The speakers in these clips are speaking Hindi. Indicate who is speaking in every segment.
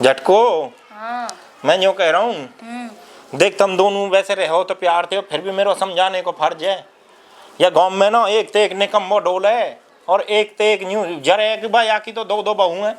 Speaker 1: झटको।
Speaker 2: हाँ।
Speaker 1: मैं यूँ कह रहा हूँ, देख तुम दोनों वैसे रहो तो प्यार थे, फिर भी मेरा समझाने को फर्ज है। या गांव में ना एक ते एक निकम्मो डोल है और एक ते एक न्यू जरे कि भाई आकी तो दो दो बहू हैं।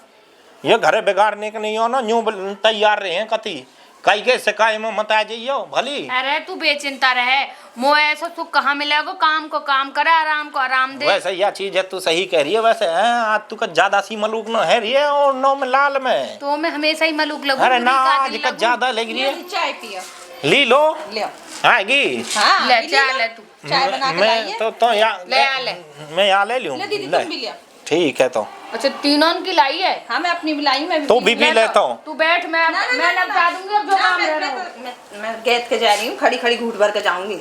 Speaker 1: ये घरे बिगाड़ने के नहीं हो ना, न्यू तैयार रहे हैं कति कई के सिकाई में मत आ जाइयो भली।
Speaker 2: अरे तू बेचिंता रहे, मोह ऐसा सुख कहाँ मिलेगा, काम को काम करे, आराम को आराम दे।
Speaker 1: वैसे यह चीज है, तू सही कह रही है। वैसे है आज तू का ज्यादा सी मलूक न है रही है और नौ में लाल में
Speaker 2: तो मैं हमेशा ही मलूक लगूं।
Speaker 1: अरे ना आज का ज्यादा लग रही है।
Speaker 3: चाय पियो,
Speaker 1: ली लो
Speaker 3: ले
Speaker 1: आएगी।
Speaker 3: हाँ
Speaker 2: ले चाय ले तू,
Speaker 3: चाय बना के
Speaker 1: मैं
Speaker 3: लाइए।
Speaker 1: तो या
Speaker 2: ले आ ले।
Speaker 1: मैं यहाँ ले लूँ।
Speaker 3: ले दीदी तुम भी लिया।
Speaker 1: ठीक है तो
Speaker 2: अच्छा तीनों की लाई है।
Speaker 3: हाँ मैं अपनी भी लाई, मैं भी
Speaker 1: तो
Speaker 3: पी
Speaker 1: भी लेता हूँ।
Speaker 2: तू बैठ, मैं बता दूंगी अब जो काम ले रहा हूँ।
Speaker 3: मैं गैस के जा रही हूँ, खड़ी खड़ी घूट भर के जाऊंगी।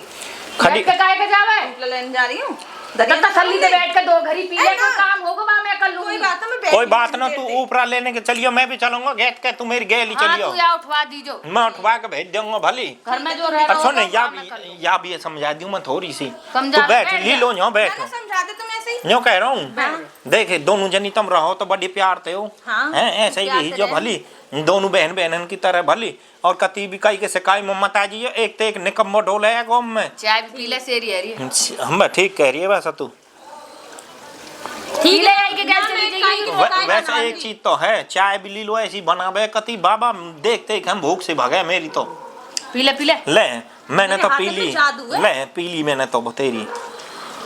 Speaker 1: खड़ी
Speaker 2: बैठ के काहे के जावे?
Speaker 3: लेने जा रही हूँ।
Speaker 2: तसल्ली से बैठ के दो घड़ी पी ले, कोई काम होगा वहाँ मैं कर लूंगी।
Speaker 1: कोई बात ना, तू ऊपर लेने के चलियो, मैं भी चलूंगा गेट के, तू मेरी गेली
Speaker 2: हाँ
Speaker 1: चलियो।
Speaker 2: तू या उठवा दीजो,
Speaker 1: मैं उठवा के भेज दूंगा भली।
Speaker 2: घर में जो रह रहा
Speaker 1: अच्छा नहीं
Speaker 2: होगा
Speaker 1: या भी समझा दूं मैं थोड़ी सी।
Speaker 2: समझा
Speaker 1: तू बैठ
Speaker 2: बैठ
Speaker 1: ली लो यहाँ बैठ।
Speaker 3: समझा दे तुम ऐसे ही।
Speaker 1: यूँ कह रहा हूँ देखे दोनों जनी तुम रहो तो बड़ी प्यार थे हो।
Speaker 3: हाँ,
Speaker 1: हैं ऐसे ही रही जो भली दोनों बहन बहन की तरह भली। और कती भी कई के सिकाई में मत आ जाइए, एक तो एक निकम्मो ढोल है गाँव में।
Speaker 2: चाय भी पी ले, सेरी है रही।
Speaker 1: हम ठीक कह रही है वैसा तू।
Speaker 2: ठीक है कि गैस चली जाएगी।
Speaker 1: वैसे एक चीज तो है, चाय भी ली लो ऐसी बनावे कती बाबा देखते ही हम भूख से भागे मेरी तो।
Speaker 2: पी ले पी ले।
Speaker 1: ले मैंने तो पी
Speaker 3: हाथों में
Speaker 1: ली,
Speaker 3: जादू है।
Speaker 1: ले पी ली मैंने तो तेरी।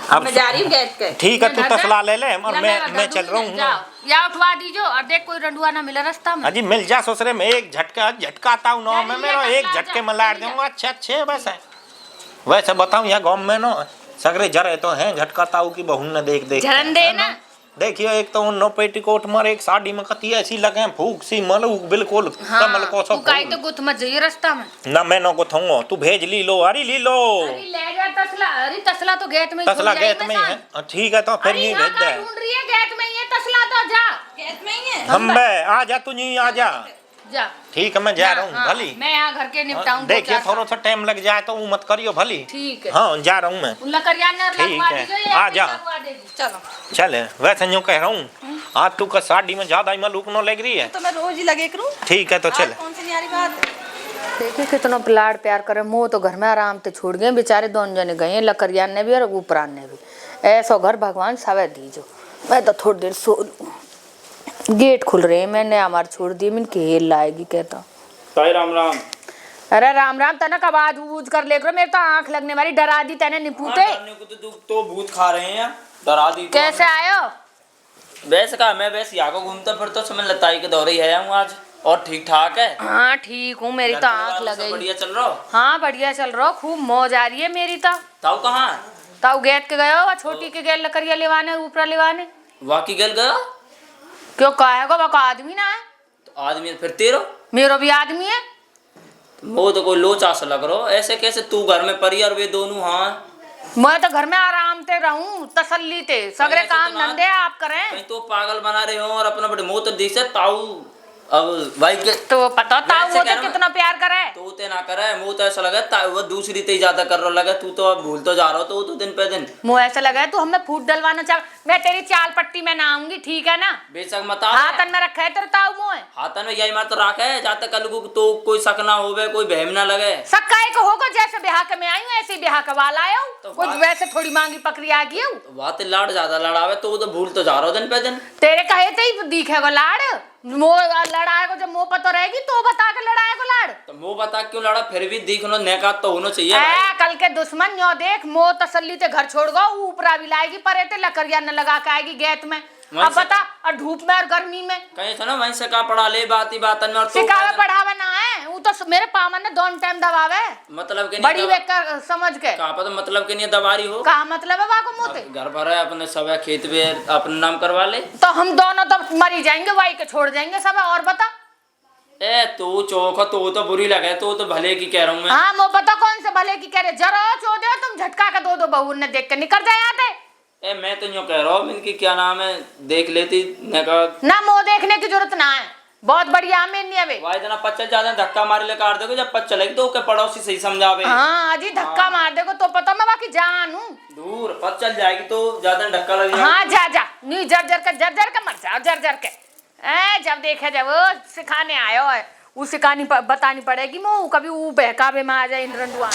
Speaker 3: अब मैं जा रही हूँ गैस के।
Speaker 1: ठीक है तू तसला ले ले और मैं चल रहा हूँ।
Speaker 2: या उठवा दीजो और देख कोई रंडुआ ना मिले रास्ता में।
Speaker 1: अजी मिल जा ससुरे में एक झटका आता हूँ ना मैं, मेरा एक झटके में लाड़ दूंगा। अच्छे अच्छे वैसे बताऊँ यहाँ गाँव में ना सगरे जरे तो हैं झटका ताऊ की बहू ने देख देख
Speaker 2: झरन दे ना।
Speaker 1: देखिए एक तो उन पेटीकोट मर एक साड़ी में कती ऐसी लगे फूक सी मलूक बिल्कुल कमल को सब।
Speaker 2: तू काई तो गुथ मत जाइए रास्ता में
Speaker 1: ना मैं ना गुथूंगा, तू भेज ली लो। अरे ली लो।
Speaker 2: अरे ले जा तसला। अरे तसला तो गेट में ही
Speaker 1: तसला
Speaker 2: छोड़
Speaker 1: गेट
Speaker 2: जाई
Speaker 1: में
Speaker 2: मैं
Speaker 1: ही है। ठीक है तो फिर नहीं भेज दे।
Speaker 2: ढूंढ रही है गेट में ही है तसला, तो जा
Speaker 3: गैस में ही है।
Speaker 1: हम बे आ जा, तू नहीं आ जा।
Speaker 2: जा।
Speaker 1: ठीक है मैं जा रहा हूँ
Speaker 2: हाँ,
Speaker 1: भली।
Speaker 2: मैं यहाँ घर के निपटाऊं।
Speaker 1: देखिए थोड़ा सा टाइम लग जाए तो मत करियो भली।
Speaker 2: ठीक है।
Speaker 1: हाँ जा रहा हूँ मैं।
Speaker 2: ठीक
Speaker 1: है, आ जा।
Speaker 3: चलो
Speaker 1: चल वैसे यूँ कह रहा हूँ आज तू का साड़ी में ज्यादा ही मलूक न लग रही है।
Speaker 3: तो मैं रोज ही लगे करूँ।
Speaker 1: ठीक है तो चल।
Speaker 3: कौन सी न्यारी बात है।
Speaker 2: देखिए कितना लाड प्यार करे। मोह तो घर में आराम से छोड़ गए बेचारे, दोनों जने गए लकरियान ने भी और ऊपरान ने भी। ऐसा घर भगवान सवे दीजो। मैं तो थोड़ी देर सो लूं। गेट खुल रहे हैं, मैंने हमारे छोड़ दिए, मैंने खेल लाएगी कहता।
Speaker 4: ताई राम राम।
Speaker 2: अरे राम राम तना कब आवाज ऊज कर ले करो, मेरे तो आंख लगने वाली, डरा दी तेने निपूते।
Speaker 4: तो भूत खा रहे हैं डरा दी।
Speaker 2: कैसे आयो?
Speaker 4: वैसे कहा मैं वैसे यहाँ को घूमता फिरता समय लताई के दौरे ही आया हूँ आज। और ठीक ठाक है?
Speaker 2: हाँ ठीक हूँ, मेरी तो आंख लगे।
Speaker 4: बढ़िया चल रहा हो?
Speaker 2: हाँ बढ़िया चल रहा, खूब मौज आ रही है मेरी तो।
Speaker 4: ताऊ कहाँ?
Speaker 2: ताऊ गेट के गयो, छोटी के गेल लकड़िया लेवाने ऊपर लेवाने।
Speaker 4: वाकी गल गया?
Speaker 2: क्यों कहेगा वो आदमी ना है?
Speaker 4: तो आदमी फिर तेरो
Speaker 2: मेरो भी आदमी है।
Speaker 4: वो तो कोई लोचा सा लग रहा हो। ऐसे कैसे तू घर में परी और वे दोनों? हाँ
Speaker 2: मैं तो घर में आराम से रहूं, तसल्ली से सगरे काम धंधे आप करें।
Speaker 4: कहीं तो पागल बना रहे हो और अपना बड़े मुंह तो दिख से ताऊ। अब भाई के
Speaker 2: तो पता ताऊ वो तो कितना प्यार करे।
Speaker 4: तो ते ना करे, मुंह तो ऐसा लगा वो दूसरी ते ज्यादा कर रहा लगा। तू तो अब भूल तो जा रहा हो तो वो तो दिन पे दिन
Speaker 2: मुँह ऐसा लगा तू हमें फूट डलवाना चाह। मैं तेरी चाल पट्टी में ना आऊंगी, ठीक है ना?
Speaker 4: बेशक मत
Speaker 2: हाथन में रखा है तेरे ताऊ मुँह।
Speaker 4: हाथन में यही मार तो रखा है जाते कल को तो कोई शक ना होवे, कोई बहम ना लगे।
Speaker 2: सक्काई को होगा जैसे ब्याह के मैं आई हूँ ऐसे ब्याह का वाला आया हूँ।
Speaker 4: तो
Speaker 2: कुछ वैसे थोड़ी मांगी पकड़ी आ गई हूँ।
Speaker 4: बात लाड़ ज्यादा लड़ावे तो वो तो भूल तो जा रहा हो दिन पे दिन।
Speaker 2: तेरे कहे थे ही दिखेगा लाड़। मोह लड़ाएगा जब मुँह पता रहेगी तो बता के लड़ाएगा लाड़।
Speaker 4: तो मुँह बता क्यों लड़ा? फिर भी दिखनो नेकात तो होना चाहिए भाई।
Speaker 2: कल के दुश्मन यो देख मोह तसल्ली ते घर छोड़ गो, ऊपरा भी लाएगी परे ते लकड़िया न लगा के आएगी गेट में। अब बता और धूप में और गर्मी में
Speaker 4: कहीं से ना वहीं से का पढ़ा ले बात ही बातन में। और तो
Speaker 2: सिखावे पढ़ावे ना है वो तो मेरे पामन ने दोनों टाइम दबावे
Speaker 4: मतलब के
Speaker 2: बड़ी बेकार समझ के।
Speaker 4: कहाँ पर तो मतलब के नहीं दबारी हो?
Speaker 2: कहा मतलब है वाको मोते
Speaker 4: घर भर है अपने सब खेत में अपने नाम करवा ले
Speaker 2: तो हम दोनों तो मरी जाएंगे, वाई के छोड़ जाएंगे सब। और बता
Speaker 4: ए तू चौक तो बुरी लगे तो भले की कह रहा हूँ मैं।
Speaker 2: हाँ मो पता कौन से भले की कह रहे। जरा चो दे तुम झटका के दो बहू ने देख के निकल जाए आते।
Speaker 4: ए मैं तो यूँ कह रहा हूँ इनकी क्या नाम है देख लेती
Speaker 2: ना मुँह देखने की जरूरत ना है, बहुत बढ़िया आमीर नहीं है
Speaker 4: भाई जना पच्चीस ज्यादा धक्का मारे ले काट दोगे जब पच चलेगी तो पड़ोसी सही समझावे।
Speaker 2: हाँ अजी धक्का मार देगो तो पता मैं बाकी जान हूँ
Speaker 4: दूर पच चल जाएगी तो ज्यादा धक्का लग
Speaker 2: हाँ जा जा नी जर जर के मर जाओ जर जर के। जब देखे जब वो सिखाने आयो है वो सिखानी बतानी पड़ेगी मो कभी वो बहकावे में आ जाए इंद्रन दुआ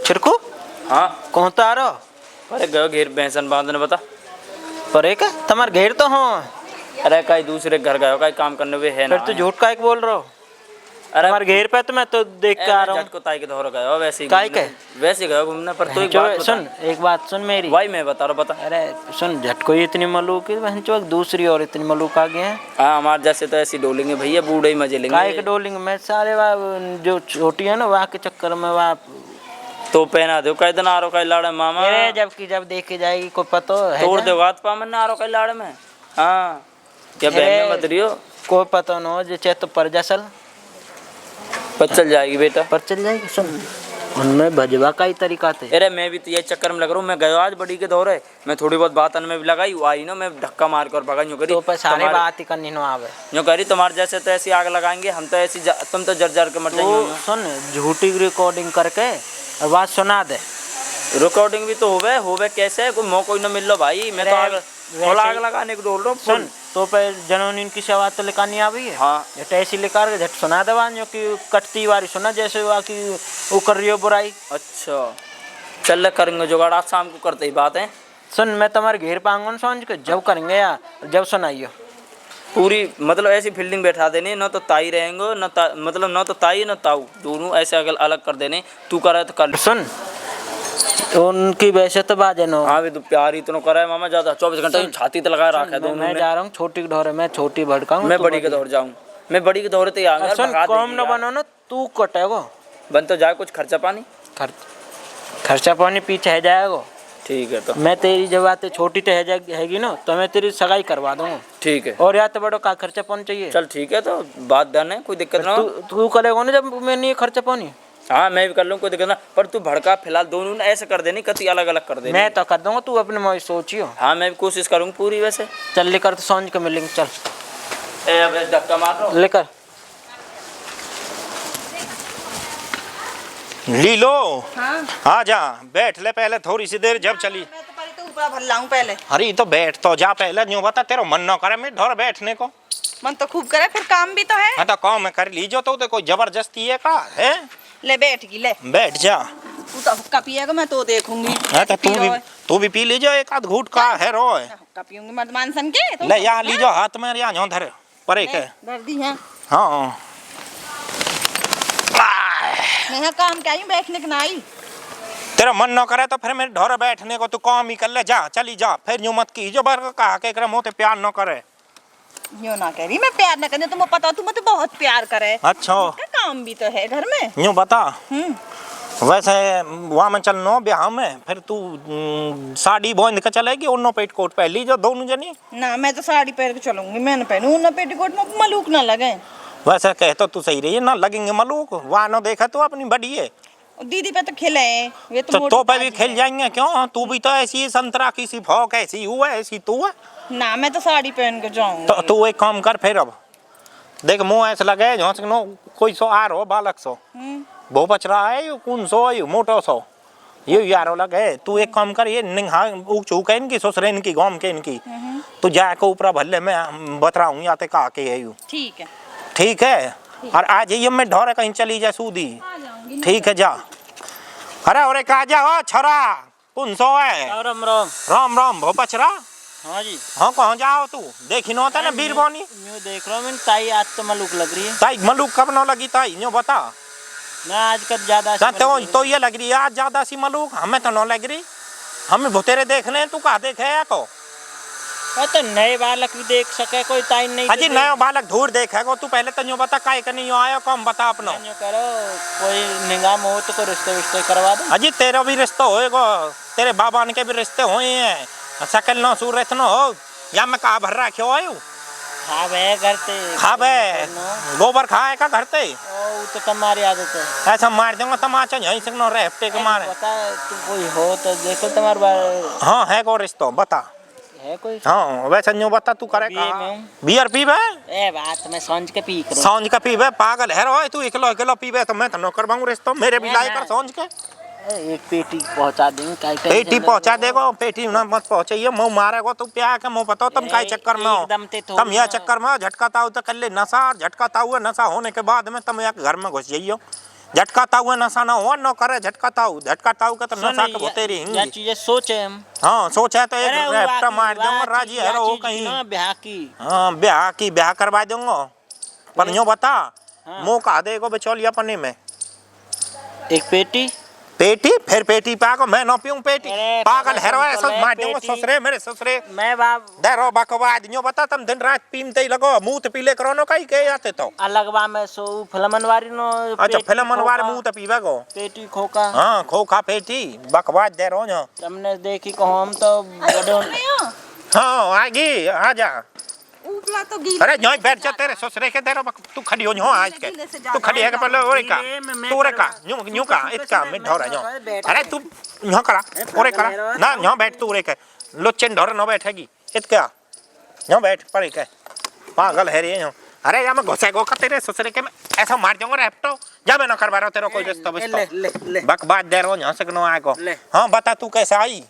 Speaker 5: छिड़कू
Speaker 4: हाँ
Speaker 5: कौन तो आ रहा
Speaker 4: अरे गयो घेर भैंसन बांधने बता।
Speaker 5: पर एक तुम्हारे घेर तो हो
Speaker 4: अरे कहीं दूसरे घर गयो कहीं काम करने भी है ना।
Speaker 5: फिर तो झूठ का एक बोल रहा हो।
Speaker 4: अरे
Speaker 5: तुम्हारे घेर पे तो मैं तो देख के आ रहा हूँ।
Speaker 4: को ताई के धोर गयो वैसे ही
Speaker 5: काय
Speaker 4: घूमने।
Speaker 5: के?
Speaker 4: वैसे गयो घूमने पर तू एक
Speaker 5: जो
Speaker 4: बात बता।
Speaker 5: सुन एक बात सुन मेरी
Speaker 4: भाई मैं बता रहा बता।
Speaker 5: अरे सुन झटको ही इतनी मलूक है बहन चौक दूसरी और इतनी मलूक आ गए हैं।
Speaker 4: हाँ हमारे जैसे तो ऐसी डोलेंगे भैया बूढ़े ही मजे
Speaker 5: काय के
Speaker 4: लेंगे।
Speaker 5: डोलिंग में सारे वहाँ जो छोटी है ना वहाँ के चक्कर में वहाँ
Speaker 4: तो पहना दो कई दिन आ रहा कई लाड़े मामा
Speaker 5: अरे जब देखे जाएगी कोई पता है
Speaker 4: तोड़
Speaker 5: ना?
Speaker 4: दो बात पा मन आ रहा कई लाड़े में। हाँ क्या बहन में मत रही हो
Speaker 5: कोई पता न हो जो तो पर जसल
Speaker 4: पर चल जाएगी बेटा।
Speaker 5: पर चल जाएगी। सुन उनमें भजवा का ही तरीका थे।
Speaker 4: अरे मैं भी तो ये चक्कर में लग रहा हूँ। मैं गयो आज बड़ी के दौरे मैं थोड़ी बहुत बात में भी लगाई वो आई ना मैं धक्का मार कर भगा यूँ करी
Speaker 5: तो पर सारे
Speaker 4: तुम्हारे-
Speaker 5: बात ही करनी न आवे।
Speaker 4: यूँ करी तुम्हारे जैसे तो ऐसी आग लगाएंगे हम तो ऐसी तुम तो जर के मर
Speaker 5: तो
Speaker 4: जाएंगे।
Speaker 5: सुन झूठी रिकॉर्डिंग करके और बात सुना दे।
Speaker 4: रिकॉर्डिंग भी तो होवे कैसे कोई मौका ही न मिल लो भाई। मैं तो आग थोड़ा आग लगाने को बोल रहा हूँ।
Speaker 5: सुन तो पर जनोनी की सवाल तो लिखानी आ गई है।
Speaker 4: हाँ
Speaker 5: झट ऐसी लिखा के झट सुना दे जो कि कटती वारी सुना जैसे हुआ कि वो कर रही हो बुराई।
Speaker 4: अच्छा चल करेंगे जुगाड़ आज शाम को करते ही बात है।
Speaker 5: सुन मैं तुम्हारे घेर पाऊंगा समझ के जब करेंगे या जब सुनाइयो
Speaker 4: पूरी मतलब ऐसी फील्डिंग बैठा देनी न तो ताई रहेंगे मतलब न तो ताई न ताऊ दोनों ऐसे अलग अलग कर देने। तू करे तो कर।
Speaker 5: सुन उनकी वैसे तो बाजे नो।
Speaker 4: हाँ भी तो प्यार इतना करा है मामा ज्यादा 24 घंटे छाती तो लगाए रखा है दोनों
Speaker 5: मैं
Speaker 4: ने।
Speaker 5: जा रहा हूँ छोटी के ढोरे मैं छोटी भड़काऊँ
Speaker 4: मैं बड़ी के दौर जाऊँ मैं बड़ी के दौरे तो आऊंगा।
Speaker 5: सुन कौम न बनो ना तू कटेगो
Speaker 4: बन तो जाए कुछ खर्चा पानी।
Speaker 5: खर्चा पानी पीछे है जाएगो।
Speaker 4: ठीक है तो
Speaker 5: मैं तेरी जब बात छोटी तो हैगी ना तो मैं तेरी सगाई करवा दूंगा।
Speaker 4: ठीक है
Speaker 5: और या तो बड़ो का खर्चा पानी चाहिए।
Speaker 4: चल ठीक है तो बात डन है कोई दिक्कत ना हो।
Speaker 5: तू करेगा ना जब मैं नहीं खर्चा पानी।
Speaker 4: हाँ मैं भी कर लूँ कोई दिक्कत ना पर तू भड़का फिलहाल दोनों ने ऐसे कर देनी कति अलग अलग कर देनी।
Speaker 5: मैं तो कर दूंगा तू अपने में सोचियो।
Speaker 4: हाँ मैं भी कोशिश करूँगी पूरी वैसे।
Speaker 5: चल लेकर तो सांझ के मिलेंगे चल
Speaker 4: अब धक्का मार रहा हूँ।
Speaker 5: लेकर
Speaker 1: ली लो
Speaker 3: हाँ
Speaker 1: आ जा बैठ ले पहले थोड़ी सी देर जब चली।
Speaker 3: मैं तो परी तो ऊपर भर लाऊं पहले।
Speaker 1: अरे तो बैठ तो जा पहले यूँ बता तेरा मन न करे मैं ढोर बैठने को।
Speaker 3: मन तो खूब करे फिर काम भी तो है।
Speaker 1: हाँ तो काम में कर लीजो तो कोई जबरदस्ती है का है।
Speaker 3: ले बैठ गई ले
Speaker 1: बैठ जा।
Speaker 3: तू तो हुक्का पिएगा मैं तो देखूंगी।
Speaker 1: हाँ तो
Speaker 3: पी लो है।
Speaker 1: तू भी पी लीजो एक आध घूट का है रो है।
Speaker 3: हुक्का पीऊंगी मर्द मानसन के तो
Speaker 1: ले यहाँ लीजो हाथ में यहाँ जो धर परे के।
Speaker 3: धर दी है
Speaker 1: हाँ
Speaker 3: मैं यहाँ काम क्या आई बैठने के ना आई।
Speaker 1: तेरा मन न करे तो फिर मेरे ढोर बैठने को तू काम ही कर ले जा चली जा फिर यूँ मत की जो बार कहा के क्रम होते प्यार न करे।
Speaker 3: यूँ ना कह रही मैं प्यार न करने तुम्हें पता तुम तो बहुत प्यार करे।
Speaker 1: अच्छा
Speaker 3: का काम भी तो है घर में।
Speaker 1: यूँ बता
Speaker 3: हम्म
Speaker 1: वैसे वहाँ में चलनो ब्याह में फिर तू साड़ी बांध के चलेगी उन्नो पेटीकोट पहन लीजो दोनों जनी।
Speaker 3: ना मैं तो साड़ी पहन के चलूंगी मैं न पहनू ना पेटीकोट में मलूक ना लगे।
Speaker 1: वैसे कह तो तू सही रही है ना लगेंगे मलूक वहाँ न देखा तो अपनी बड़ी है
Speaker 3: दीदी पे तो खिले वे तो
Speaker 1: तो पे भी
Speaker 3: मोटी
Speaker 1: खेल जाएंगे क्यों तू भी तो ऐसी है संतरा की सी भौक ऐसी हुआ ऐसी तू है।
Speaker 3: ना मैं तो साड़ी पहन के जाऊंगी।
Speaker 1: तो तू एक काम कर फिर अब देख मुँह ऐसे लगे झोंसनो कोई सो आ रहो बालक सो वो बच रहा है यू कौन सो यू मोटो सो ये यारो लगे तू एक काम कर ये निहा ऊक चूक है इनकी ससुर इनकी गाँव के इनकी तू जाके ऊपर भल्ले में बतरा हूँ या ते का के है यू
Speaker 3: ठीक है
Speaker 1: ठीक है और आ जाइए मैं ढोरे कहीं चली जा सूदी ठीक है जा। अरे और कहा जा छोरा कौन सो है
Speaker 5: राम राम
Speaker 1: राम राम भो पचरा।
Speaker 5: हाँ जी
Speaker 1: हाँ कहाँ जाओ तू देखी न होता ना बीर बोनी
Speaker 5: यूँ देख रहा हूँ मैं ताई आज तो मलूक लग रही है।
Speaker 1: ताई मलूक कब न लगी ताई यूँ बता
Speaker 5: मैं आज कल ज्यादा
Speaker 1: ना तो ये लग रही है आज ज्यादा सी मलूक हमें तो न लग रही हमें भुतेरे देखने तू कहा देखे है को
Speaker 5: तो नए बालक भी देख सके कोई ताई नहीं
Speaker 1: अजी नयो बालक धूर देखेगा तू पहले तो यूँ बता काय करनी यूँ आया कम बता अपना
Speaker 5: यूँ करो कोई निगाह हो तो कोई रिश्ते विश्ते करवा दो।
Speaker 1: अजी तेरा भी रिश्ता होएगा तेरे बाबा के भी रिश्ते हुए हैं सकल न सूरत न हो या मैं कहा भर रहा क्यों आयु
Speaker 5: हाँ बे घर ते
Speaker 1: खा बे गोबर खाए का घर ते
Speaker 5: वो तो तुम्हारी आदत है।
Speaker 1: ऐसा मार दूंगा तमाचा यहीं से न रहते के मारे।
Speaker 5: बता तू कोई हो तो देखो तुम्हारे बार
Speaker 1: हाँ है को रिश्ता बता
Speaker 5: है कोई।
Speaker 1: हाँ वैसे न्यू बता तू करे
Speaker 5: बीए में हूँ।
Speaker 1: बियर पीबे
Speaker 5: ए बात मैं सांझ के पी करो।
Speaker 1: सांझ का पीबे पागल है रो तू इकलो इकलो पीबे तो मैं तो न करवाऊं रिश्ता मेरे भी लाई कर सांझ के
Speaker 5: एक पेटी पहुंचा देंगे क्या टेंशन
Speaker 1: पेटी
Speaker 5: नहीं
Speaker 1: पहुंचा
Speaker 5: लेना।
Speaker 1: देगो, पेटी ना मत पहुंचाइए, मुंह मारेगो तू प्या के मुंह बताओ तुम काय चक्कर में हो।
Speaker 5: एकदम ते
Speaker 1: तुम यह
Speaker 5: थोड़ी
Speaker 1: चक्कर में हो, झटका ताऊ तो कर ले नशा, झटका ताऊ नशा होने के बाद में तुम एक घर में घुस जाइयो। झटका ताऊ नशा ना हो न करे झटका ताऊ का तो नशा के होते
Speaker 5: या
Speaker 1: रहेंगे।
Speaker 5: चीजें सोचे हम।
Speaker 1: हाँ सोचा तो एक
Speaker 5: अरे वो
Speaker 1: रैप्टा
Speaker 5: आकी-
Speaker 1: मार दूंगा
Speaker 5: वो
Speaker 1: राजी
Speaker 5: आकी-
Speaker 1: है
Speaker 5: या
Speaker 1: वो
Speaker 5: चीज
Speaker 1: कहीं।
Speaker 5: ना ब्याह की।
Speaker 1: हाँ ब्याह करवा दूंगा, पर यूँ बता मुँह कहा देगो बिचौलिया पन्नी में।
Speaker 5: एक पेटी
Speaker 1: पेटी फिर पेटी पागो, मैं न पीऊं पेटी,
Speaker 5: अरे
Speaker 1: पागल
Speaker 5: पागल
Speaker 1: हेरो
Speaker 5: तो
Speaker 1: ऐसा
Speaker 5: ले
Speaker 1: मार दूंगा
Speaker 5: पेटी।
Speaker 1: ससुरे मेरे ससुरे।
Speaker 5: मैं बाप
Speaker 1: देरो बकवाद यूँ बता तुम दिन रात पीमते ही लगो, मुंह तो पीले करो न कहीं के आते तो।
Speaker 5: अलगवा में सो फिल्मनवारी नो
Speaker 1: अच्छा
Speaker 5: पेटी
Speaker 1: फिल्म मनवार
Speaker 5: खोका,
Speaker 1: मुंह तो पीवे गो।
Speaker 5: पेटी खोका
Speaker 1: हाँ खोखा पेटी बकवाद दे रहो ना।
Speaker 5: तुमने देखी कहो हम तो बड़ों
Speaker 1: हाँ आगी आ जा।
Speaker 3: उपला तो गीला।
Speaker 1: अरे यहाँ बैठ जा, तेरे ससुरे के देरो तू खड़ी हो यहाँ आज के, तू खड़ी है के पहले ओरे का तू रे का यूँ का इसका मिट ढोरा यहाँ। अरे तू यहाँ करा ओरे करा ना, यहाँ बैठ तू रे के लुच्चन ढोरा न बैठेगी इसका, यहाँ बैठ पड़े के पागल है रे यहाँ। अरे या मैं घुसे गो का तेरे ससुरे के में ऐसा मार दूंगा रैप्टो, जा मैं न करवा रहा तेरा कोई रिश्ता
Speaker 5: ले
Speaker 1: बक बात दे रहा हूँ यहाँ से नो आएगो।
Speaker 5: ले।
Speaker 1: हाँ बता तू कैसे आई,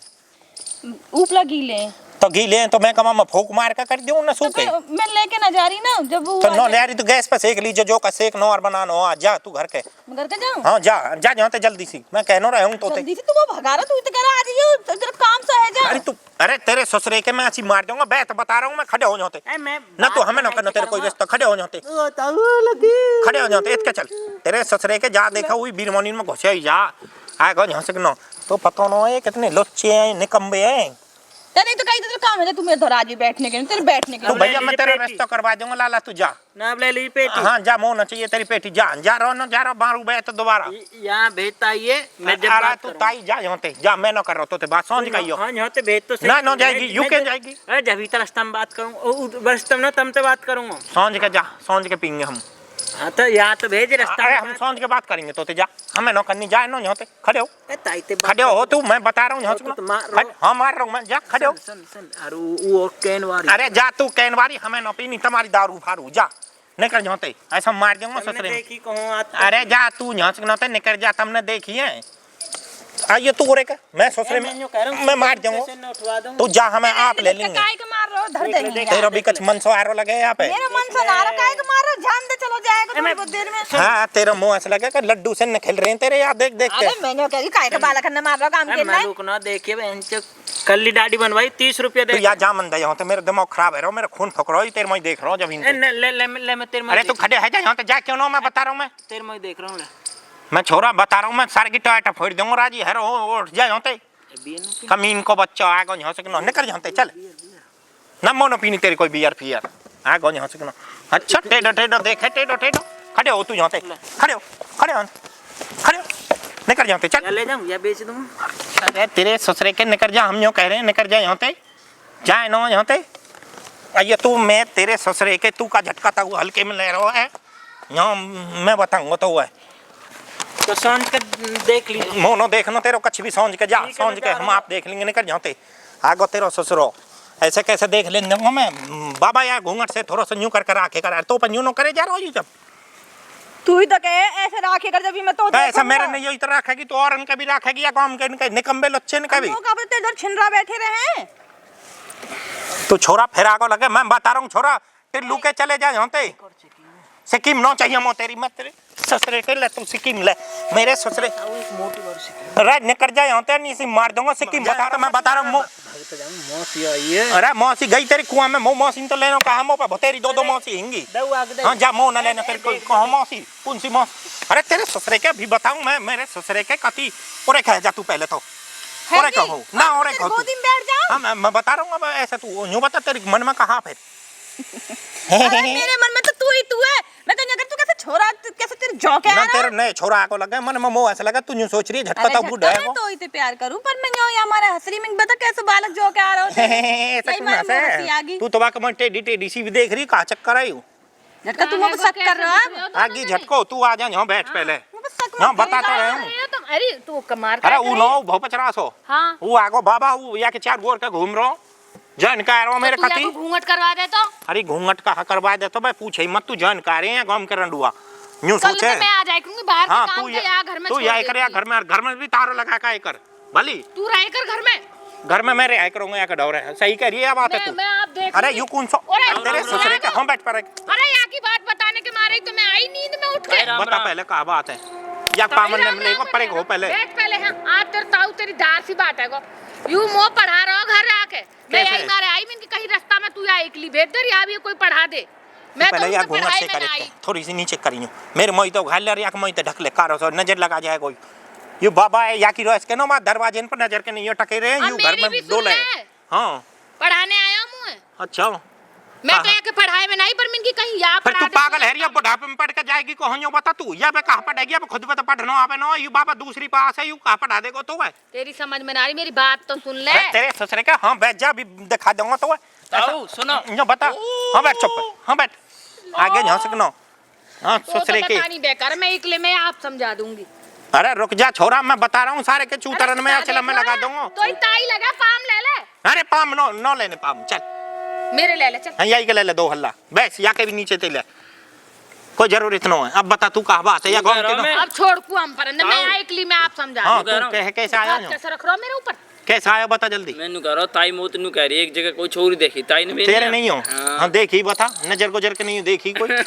Speaker 3: उपला गीले।
Speaker 1: तो गीले तो मैं कमा फूक मार का कर दूँ ना सूखे।
Speaker 3: मैं लेके ना जा रही ना, जब वो
Speaker 1: तो नो ले रही तो गैस पे सेक लीजिए, जो का सेक नो और बनाना हो, जा तू घर के।
Speaker 3: घर के जाऊं?
Speaker 1: हाँ जा जा यहाँ जल्दी सी, मैं कहनो रहा हूँ तो
Speaker 3: जल्दी से तू वो भगा रहा, तू इतना कह रहा आ रही हो, तेरा काम सा है जा।
Speaker 1: अरे तू अरे तेरे ससुरे के मैं ऐसी मार दूंगा, बैठ बता रहा हूँ मैं, खड़े हो जाते ना तो हमें ना करना तेरे कोई रिश्ता, खड़े हो जाते खड़े हो जाते इसके चल तेरे ससुरे के जा देखा हुई बीरमोनी में घुसे ही जा आएगा यहाँ से नो तो पता ना है कितने लुच्चे हैं निकम्बे हैं।
Speaker 3: नहीं तो कहीं तो तेरा काम है, तू मेरे घर आ जी बैठने के लिए, तेरे बैठने के
Speaker 1: तो
Speaker 3: लिए।
Speaker 1: भैया मैं तेरा रिश्ता करवा दूंगा, लाला तू जा।
Speaker 5: ना ले ली पेटी
Speaker 1: हाँ जा मोना चाहिए तेरी पेटी, जा जा रहा ना जा रहा बारू बैठ तो दोबारा
Speaker 5: यहाँ भेजता ये मैं जब
Speaker 1: अरे
Speaker 5: बात
Speaker 1: तू
Speaker 5: करूंगा।
Speaker 1: ताई जा यहाँ ते जा, मैं ना कर रहा तो बात समझ गई हो।
Speaker 5: हाँ यहाँ ते भेज तो सही।
Speaker 1: ना जाएगी यूके जाएगी,
Speaker 5: अरे जब इतना रास्ता में बात करूँ बस तुम ना तुम से बात करूँगा।
Speaker 1: समझ के जा, समझ के पीएंगे हम।
Speaker 5: हाँ तो यहाँ तो भेज रास्ता
Speaker 1: अरे
Speaker 5: में
Speaker 1: हम
Speaker 5: बात-
Speaker 1: समझ के बात करेंगे तो जा, हमें ना करनी जाए ना यहाँ ते खड़े हो
Speaker 5: ए, ताई ते बात
Speaker 1: खड़े हो तू, मैं बता रहा हूँ यहाँ
Speaker 5: तो
Speaker 1: से
Speaker 5: मार रहा हूँ।
Speaker 1: हाँ मार रहा हूँ मैं, जा खड़े हो।
Speaker 5: सुन सुन अरे वो कैन वाली
Speaker 1: अरे जा तू कैनवारी, हमें ना पीनी तुम्हारी दारू फारू, जा निकल यहाँ ते, ऐसा मार दूंगा
Speaker 5: तुमने
Speaker 1: ससुरे में।
Speaker 5: देखी कहूँ आता
Speaker 1: अरे जा तू यहाँ से ना ते निकल जा, तुमने देखी है आइए तू रे का मैं ससुरे में मैं मार जाऊंगा, तू जा हमें आप ले लेंगे।
Speaker 3: काय के मार रहे हो, धर देंगे।
Speaker 1: तेरा भी कुछ मन सो आरो लगे यहाँ पे।
Speaker 3: मेरा मन से ना रहा, काय के मार रहे हो, जान दे चलो जाएगा थोड़ी बहुत देर में।
Speaker 1: हाँ तेरा मुंह ऐसा लगे कि लड्डू से न खेल रहे हैं तेरे यार, देख देख के।
Speaker 3: अरे मैंने कह काय के बालक ने मार रहा काम के लिए।
Speaker 5: रुक ना देखिए बहन चो कल्ली दाढ़ी बनवाई 30 रुपया
Speaker 1: तू
Speaker 5: दे
Speaker 1: या जा मन दे यहाँ ते, मेरा दिमाग खराब है, मेरा खून फक रहा है तेरे मैं देख रहा हूँ जब इनसे।
Speaker 5: ले मैं तेरे
Speaker 1: अरे तू खड़े है जा यहाँ ते, जा क्यों ना, मैं बता रहा हूँ मैं
Speaker 5: तेरे में देख रहा हूँ
Speaker 1: मैं छोरा बता रहा हूँ मैं, सारे की टोटा फोड़ दूंगा राजी है रो, उठ जा यहाँ ते कमीन को बच्चा आएगा यहाँ से ना, निकल यहाँ ते चल ना मोनो पीनी तेरी कोई बियर फियर आएगा यहाँ से ना। अच्छा टेढ़ो टेढ़ो देखे टेढ़ो टेढ़ो, खड़े हो तू यहाँ ते, खड़े हो खड़े हो खड़े हो, निकल यहाँ ते चल।
Speaker 5: या ले जाऊँ या बेच दूँ
Speaker 1: अरे तेरे ससुरे के निकल जा, हम यूँ कह रहे हैं निकल जा यहाँ ते, जाए ना यहाँ ते। आइए तू मैं तेरे ससुरे के तू का झटका था वो हल्के में ले रहा है यहाँ, मैं बताऊंगा तो वो है
Speaker 5: तो सांझ के देख लीजिए
Speaker 1: मोनो देखना तेरे कुछ भी समझ के जा,
Speaker 5: ठीक है,
Speaker 1: समझ के
Speaker 5: मैं जा
Speaker 1: हम
Speaker 5: रहा
Speaker 1: आप देख लेंगे, निकल जाओ ते आगो तेरो ससुरो ऐसे कैसे देख ले दूंगा मैं। बाबा यार घूंघट से थोड़ा सा यूँ कर आके करा तो अपन यूँ न करे जा रहा हो जब
Speaker 3: तू ही तो कहे ऐसे राखे कर, जब भी मैं तो
Speaker 1: ऐसा मेरे नहीं यही तो रखेगी तो और इनका भी रखेगी या काम के इनके निकम्बे लच्छे इनका भी।
Speaker 3: लोग अब तो इधर छिनरा बैठे रहे हैं।
Speaker 1: तू छोरा फिर आगो लगे, मैं बता रहा हूँ छोरा फिर लू के चले जा यहाँ ते। सिक्किम न चाहिए मो तेरी, मत तेरे ससुरे के ले तू सिक्किम ले, मेरे ससुरे अरे निकल जा यहाँ ते, नहीं सी मार दूंगा सिक्किम, बता रहा मैं बता रहा हूँ। अरे मौसी गई तेरी कुआं में, मो मौसी तो लेना कहा मो पे तेरी दो मौसी हिंगी। हाँ जा मो न लेना तेरी कोई कहो मौसी कौन सी मौसी। अरे तेरे ससुरे के भी बताऊं मैं, मेरे ससुरे के कति ओरे कह जा तू पहले तो ओरे कहो ना, ओरे कहो
Speaker 3: गोदी में बैठ जाओ।
Speaker 1: हाँ मैं बता रहा हूँ ऐसा तू यूँ बता तेरे मन में कहा फिर।
Speaker 3: अरे मेरे मन में तो तू ही तू है, मैं तो अगर तू कैसे छोरा कैसे तेरे जौके आ
Speaker 1: ना
Speaker 3: रहा
Speaker 1: तेरे नए छोरा को लगा मन में मोह ऐसा लगा तू यूँ सोच रही है झटका तो बुढ़ा है
Speaker 3: मैं
Speaker 1: वो।
Speaker 3: तो इसे प्यार करूं, पर मैं यो हमारे हसरी में बता कैसे बालक जौके आ रहा हो।
Speaker 1: ऐसा क्यों ना से तू तो वाकई में टेढ़ी टेढ़ी सी भी देख रही, कहाँ चक्कर आई हूँ
Speaker 3: झटका तू मुझे शक कर रहा है।
Speaker 1: आगे झटको तू आ जा यहाँ बैठ पहले, यहाँ बता तो रहे हूँ।
Speaker 2: अरे तू कमार
Speaker 1: अरे वो नो भौ पचरा सो
Speaker 2: हाँ
Speaker 1: वो आगो बाबा वो या के चार गोर के घूम रहो जन का रहो मेरे कति।
Speaker 2: घूंघट करवा दे तो
Speaker 1: अरे घूंघट का करवा दे तो भाई पूछे मत, तू जन का रहे हैं गांव के रंडुआ यूं
Speaker 3: कल
Speaker 1: सोचे।
Speaker 3: तो मैं आ जाए करूंगी बाहर
Speaker 1: हाँ
Speaker 3: के
Speaker 1: तू
Speaker 3: काम से, यहाँ घर में
Speaker 1: तू
Speaker 3: छोड़
Speaker 1: यही कर,
Speaker 3: देती।
Speaker 1: घर में भी तारो लगा का कर भली।
Speaker 3: तू रह कर घर में।
Speaker 1: घर में मैं रहा करूंगा या डर है, सही कह रही है बात है तू।
Speaker 3: मैं आप देख
Speaker 1: अरे
Speaker 3: लूंगी।
Speaker 1: यू कौन सा
Speaker 3: अरे
Speaker 1: तेरे ससुरे के हम बैठ पर
Speaker 3: अरे यहाँ की बात बताने के मारे ही तो मैं आई नींद में उठ के।
Speaker 1: बता पहले क्या बात है या पामन ने मिलेगा पड़े हो पहले।
Speaker 3: देख पहले हाँ आज तेरे ताऊ तेरी दार सी बात है गो यू मो पढ़ा रहा घर आके मैं
Speaker 1: कैसे?
Speaker 3: यही मारे आई मैं कहीं रास्ता में तू यहाँ एकली भेज दे यहाँ भी कोई पढ़ा दे मैं
Speaker 1: पहले
Speaker 3: तो
Speaker 1: यार
Speaker 3: उनसे
Speaker 1: घूंघट
Speaker 3: पढ़ाई
Speaker 1: से
Speaker 3: में ना
Speaker 1: करे
Speaker 3: आई।
Speaker 1: थोड़ी सी नीचे करियो मेरे मोई तो घाल या मोई तो ढक ले कारो सो नजर लगा जाए कोई। यू बाबा है या की रोज के नो बात दरवाजे पर नजर के नहीं यो टके रहे
Speaker 3: अब
Speaker 1: यू घर
Speaker 3: मेरी भी
Speaker 1: में
Speaker 3: सुन
Speaker 1: डोले।
Speaker 3: ले।
Speaker 1: हां
Speaker 3: पढ़ाने आया हूँ
Speaker 1: अच्छा
Speaker 3: मैं
Speaker 1: हाँ।
Speaker 3: तो यहाँ के पढ़ाई में नहीं पर मिनकी कहीं यहाँ
Speaker 1: फिर
Speaker 3: पढ़ा
Speaker 1: तू
Speaker 3: दे।
Speaker 1: पागल है रिया बुढ़ापे में पढ़ के जाएगी को हयो बता तू या पे कहां पढ़ेगी अब खुद पे तो पढ़नो आवे नो यू बाबा दूसरी पास है यू कहां पढ़ा देगो तो है।
Speaker 3: तेरी समझ में ना आ रही मेरी बात तो सुन ले।
Speaker 1: अरे तेरे ससुरे का हां बैठ जा भी दिखा दूंगा तो है।
Speaker 4: ताऊ सुनो
Speaker 1: यो बता हां बैठ चुप हां बैठ आगे जा सकनो हां
Speaker 3: तो
Speaker 1: ससुरे के।
Speaker 3: बतानी बेकार मैं एकले में आप समझा दूंगी।
Speaker 1: अरे रुक जा छोरा मैं बता रहा हूँ सारे के चूतरन में चल मैं लगा दूंगा।
Speaker 3: तो ही ताई लगा पाम ले ले
Speaker 1: अरे पाम नो लेने पाम चल
Speaker 3: मेरे ले ले चल।
Speaker 1: हाँ यही के ले ले दो हल्ला बस या के भी नीचे ते ले कोई जरूरत न है। अब बता तू कहा बात है या गाँव के नो।
Speaker 3: अब छोड़ को हम पर मैं एकली में आप समझा
Speaker 1: हाँ
Speaker 3: दूंगी।
Speaker 1: तू कह कैसे आया
Speaker 3: हाथ
Speaker 1: नो
Speaker 3: कैसे रख रहा हो मेरे ऊपर।
Speaker 1: कैसे आया बता जल्दी।
Speaker 4: मैंने कह रहा ताई मोत नु कह रही एक जगह कोई छोरी देखी ताई ने
Speaker 1: तेरे नहीं हो हाँ देखी बता नजर गुजर के नहीं देखी कोई।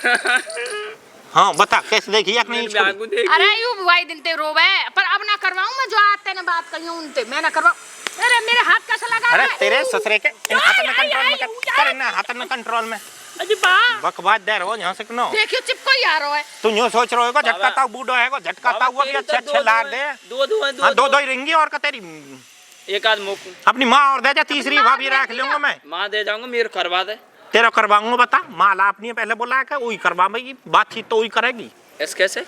Speaker 1: हाँ बता कैसे देखी या नहीं छोड़ी?
Speaker 3: अरे यू भाई दिन ते रोवे पर अब ना करवाऊं मैं जो आते ने बात कही उनते मैं ना करवाऊं। अरे मेरे हाथ कैसे लगा
Speaker 1: अरे
Speaker 3: रहा है?
Speaker 1: तेरे ससुरे के इन हाथ में
Speaker 3: आई,
Speaker 1: कंट्रोल में
Speaker 3: आई,
Speaker 1: कर कर ना हाथ में कंट्रोल में
Speaker 3: अजी बा
Speaker 1: बकवास दे रहो यहाँ से नो।
Speaker 3: देखियो चिपको ही आ रहा है।
Speaker 1: तू यूं सोच रहे हो झटका ताऊ बूढ़ो है झटका ताऊ वो भी अच्छे अच्छे लाड़ दे। हाँ दो ही रिंगी और का तेरी
Speaker 4: एक आध मुक
Speaker 1: अपनी माँ और दे जा तीसरी भाभी रख लूंगा मैं
Speaker 4: माँ दे जाऊंगा मेरे करवा दे
Speaker 1: तेरा करवाऊंगा बता माला अपनी पहले बोला है वही करवाएगी बातचीत तो वही करेगी
Speaker 4: ऐसे कैसे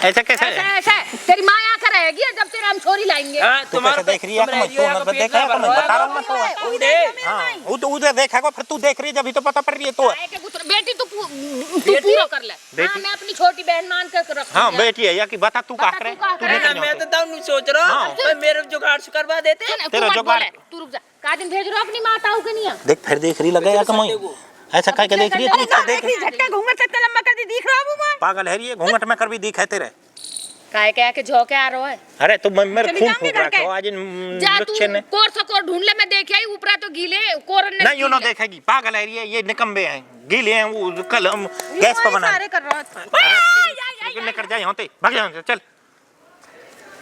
Speaker 1: ऐसे कैसे
Speaker 3: ऐसे ऐसे तेरी माँ यहाँ कर रहेगी जब तेरे हम छोरी लाएंगे।
Speaker 4: हाँ,
Speaker 1: तू कैसे देख रही है
Speaker 4: तुम
Speaker 1: तू मत देखा है तो मैं बता रहा हूँ मैं तो
Speaker 4: उड़े
Speaker 1: हाँ वो तो उधर देखेगा फिर तू देख रही है जब तो पता पड़ रही है तो
Speaker 3: आए के गुत्र- बेटी तू पूरा कर ले। हाँ मैं अपनी छोटी बहन मान कर रख
Speaker 1: हाँ बेटी है या कि बता तू
Speaker 3: बता
Speaker 1: कहा करे
Speaker 3: तू कहाँ
Speaker 1: तू
Speaker 3: करे?
Speaker 1: नहीं
Speaker 4: मैं
Speaker 1: करनी
Speaker 4: तो दाऊ सोच रहा
Speaker 1: हाँ।
Speaker 4: हूँ तो मेरे जुगाड़ से करवा देते
Speaker 3: तू
Speaker 1: तेरा
Speaker 3: मत
Speaker 1: जुगाड़-
Speaker 3: बोले, तू रुक जा का दिन भेज रहा अपनी माताओं के नहीं
Speaker 1: देख फिर देख रही लगे या कमाई ऐसा कह के देख रही है तू देख रही
Speaker 3: झटका घूंघट से लंबा कर दी दिख रहा हूँ मैं
Speaker 1: पागल है ये घूंघट में कर भी दिख है तेरे।
Speaker 3: काहे के आके झोंके आ रहा है।
Speaker 1: अरे तू मेरे
Speaker 3: चली
Speaker 1: खून
Speaker 3: जाऊंगी
Speaker 1: फूक
Speaker 3: घर
Speaker 1: रहा
Speaker 3: के।
Speaker 1: है आज
Speaker 3: जा तू
Speaker 1: लुच्चे ने
Speaker 3: कोर सकोर ढूंढ ले मैं देखे आई ऊपरा तो गीले कोरन ने
Speaker 1: नहीं यूं ना देखेगी पागल है ये निकम्बे हैं गीले हैं वो कल हम गैस पर बना
Speaker 3: सारे कर रहा है।
Speaker 1: निकल जाए यहाँ से भाग यहाँ से चल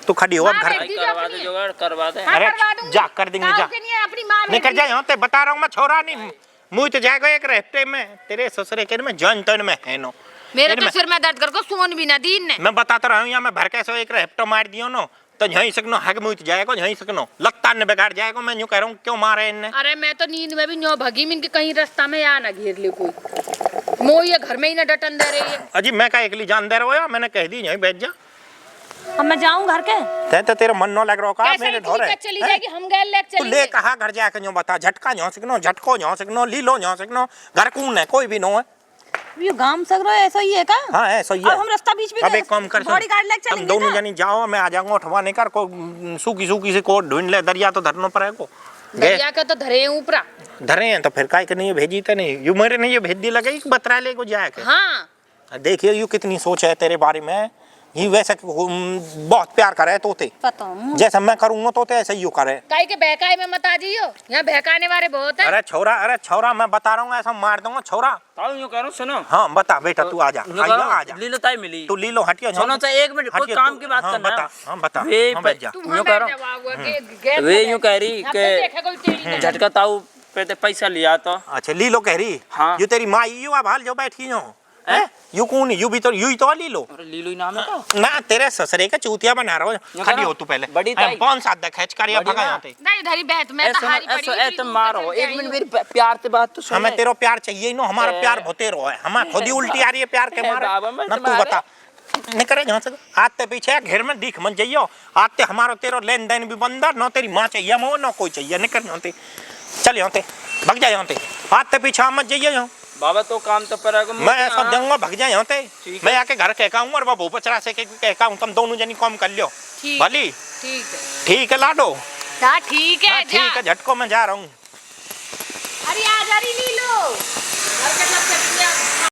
Speaker 1: तू खड़ी हो अब घर
Speaker 3: मारे।
Speaker 4: भाई करवा दे जुगाड़ करवा दे
Speaker 3: हाँ,
Speaker 1: अरे
Speaker 3: करवा दूंगी।
Speaker 1: जा कर देंगे
Speaker 3: ताऊ
Speaker 1: जा
Speaker 3: के नहीं है, अपनी माँ
Speaker 1: निकल
Speaker 3: भेजी।
Speaker 1: जाए यहाँ से बता रहा हूँ मैं छोरा नहीं मुँह तो जाएगा एक रहते में तेरे ससुरे के में जन तन में है नो
Speaker 3: मेरे
Speaker 1: तेरे
Speaker 3: तो
Speaker 1: में-
Speaker 3: सिर में दर्द करको सोन भी ना दीन ने।
Speaker 1: मैं बताता रहा हूँ या मैं भर कैसे एक रहप्टो मार दियो नो तो यहीं सकनो हग मुँह जाएगा यहीं सकनो लत्ता ने बिगाड़ जाएगा मैं यूँ कह रहा हूँ क्यों मारे इनने
Speaker 3: अरे मैं तो नींद में भी न्यो भगी मिन के कहीं रास्ता में या ना घेर ले कोई मो ये घर में ही ना डटन दे रही है।
Speaker 1: अजी मैं का एकली जान दे रहा हो मैंने कह दी यहीं बैठ जा
Speaker 3: अब मैं जाऊं घर के
Speaker 1: तै तो तेरा मन न लग रहा का
Speaker 3: कैसे
Speaker 1: मेरे
Speaker 3: इतनी
Speaker 1: ढोरे
Speaker 3: कच चली जाएगी हम गए लेक
Speaker 1: तू
Speaker 3: चली
Speaker 1: ले कहा घर जाके यूँ बता झटका यहाँ सकनो झटको यहाँ सकनो लीलो यहाँ सकनो घर कौन है कोई भी नो है
Speaker 3: ये गांव सगरो ऐसा ही है का।
Speaker 1: हाँ ऐसा ही है
Speaker 3: अब हम रास्ता बीच में
Speaker 1: अब एक काम कर
Speaker 3: बॉडी गार्ड लेके
Speaker 1: हम
Speaker 3: चलेंगे
Speaker 1: दोनों
Speaker 3: ना।
Speaker 1: जनी जाओ मैं आ जाऊंगा उठवाने कर को सूखी सूखी से को ढूंढ ले दरिया तो धरनो पर है को
Speaker 3: दरिया का तो धरे हैं ऊपरा।
Speaker 1: धरे हैं तो फिर काय के नहीं भेजी तो नहीं यू मेरे नहीं ये भेज दी लगे बतरा ले को जाए के
Speaker 3: हाँ
Speaker 1: देखिए यू कितनी सोच है तेरे बारे में ये वैसे बहुत प्यार करे तोते
Speaker 3: पता
Speaker 1: जैसा मैं करूंगा तोते ऐसे ही यू करे
Speaker 3: काई के बहकाए में मत आ जाइयो यहाँ बहकाने वाले बहुत है।
Speaker 1: अरे छोरा मैं बता रहा हूँ ऐसा मार दूंगा छोरा
Speaker 4: ताऊ यूं करो सुनो
Speaker 1: हाँ बता बेटा तू आ जा
Speaker 4: यूं
Speaker 1: आइया,
Speaker 4: करो
Speaker 1: आ जा
Speaker 4: लीलो ताई मिली
Speaker 1: तू ली लो हटियो
Speaker 4: सुनो तो एक मिनट कोई
Speaker 1: हटियो,
Speaker 4: काम
Speaker 1: तू-
Speaker 4: की बात
Speaker 1: हाँ,
Speaker 4: करना
Speaker 1: बता हाँ बता
Speaker 4: वे
Speaker 1: हाँ, बैठ जा
Speaker 3: तू
Speaker 4: यूं
Speaker 3: वहाँ
Speaker 4: करो
Speaker 3: बैठ जाओ, गैस
Speaker 4: वे
Speaker 3: में
Speaker 4: यूं
Speaker 3: बैठ।
Speaker 4: कह रही
Speaker 3: यहाँ
Speaker 4: कि
Speaker 3: पे देखा कोई तेरी नहीं।
Speaker 4: झटका ताऊ पे ते पैसा लिया तो
Speaker 1: अच्छा ली लो कह रही
Speaker 4: हाँ।
Speaker 1: यू तेरी माँ यू अब हाल जो बैठी हो यू कौन यू भी तो यू ही तो ली लो
Speaker 4: अरे लीलो ही नाम है का
Speaker 1: ना तेरे ससुरे का चूतिया बना रहा हो
Speaker 4: यूं
Speaker 1: खड़ी
Speaker 4: करो।
Speaker 1: हो तू पहले
Speaker 4: बड़ी ताई।
Speaker 1: कौन सा खींच कर या
Speaker 4: बड़ी
Speaker 1: भगा
Speaker 4: माँ।
Speaker 1: यहाँ से
Speaker 3: नहीं धरी बैठ मैं तो हारी पड़ी
Speaker 4: ऐसा
Speaker 3: हूँ,
Speaker 4: ऐसा
Speaker 3: दूर
Speaker 4: मारो
Speaker 3: से चल के
Speaker 4: एक
Speaker 3: आई
Speaker 4: मिनट
Speaker 3: हूँ।
Speaker 4: मेरी प्यार से बात तो सुन
Speaker 1: हमें तेरो प्यार चाहिए नो हमारा प्यार भोते रो है हमें खुद ही उल्टी आ रही है प्यार के मारे
Speaker 4: बाबा, मैं
Speaker 1: ना तू
Speaker 4: तुम्हारे-
Speaker 1: बता निकले जहाँ से आते पीछे घेर में दिख मत जाइयो आते हमारा तेरो लेन देन भी बंदा न तेरी माँ चाहिए मो न कोई चाहिए निकल यहाँ से चल यहाँ से भग जा यहाँ से आते पीछे मत जाइए यहाँ
Speaker 4: बाबा तो काम तो पर
Speaker 1: मैं ऐसा दूंगा भग जाए यहाँ से
Speaker 4: ठीक
Speaker 1: मैं आके घर कह और बाबू पचरा से कह हूँ तुम दोनों जनी काम कर लियो
Speaker 3: ठीक
Speaker 1: भली
Speaker 3: ठीक है
Speaker 1: ठीक है लाडो
Speaker 3: हाँ ठीक है
Speaker 1: हाँ,
Speaker 3: जा।
Speaker 1: ठीक है झटको मैं जा रहा हूँ
Speaker 3: अरे आ जा रही लीलो घर के सब चली जा।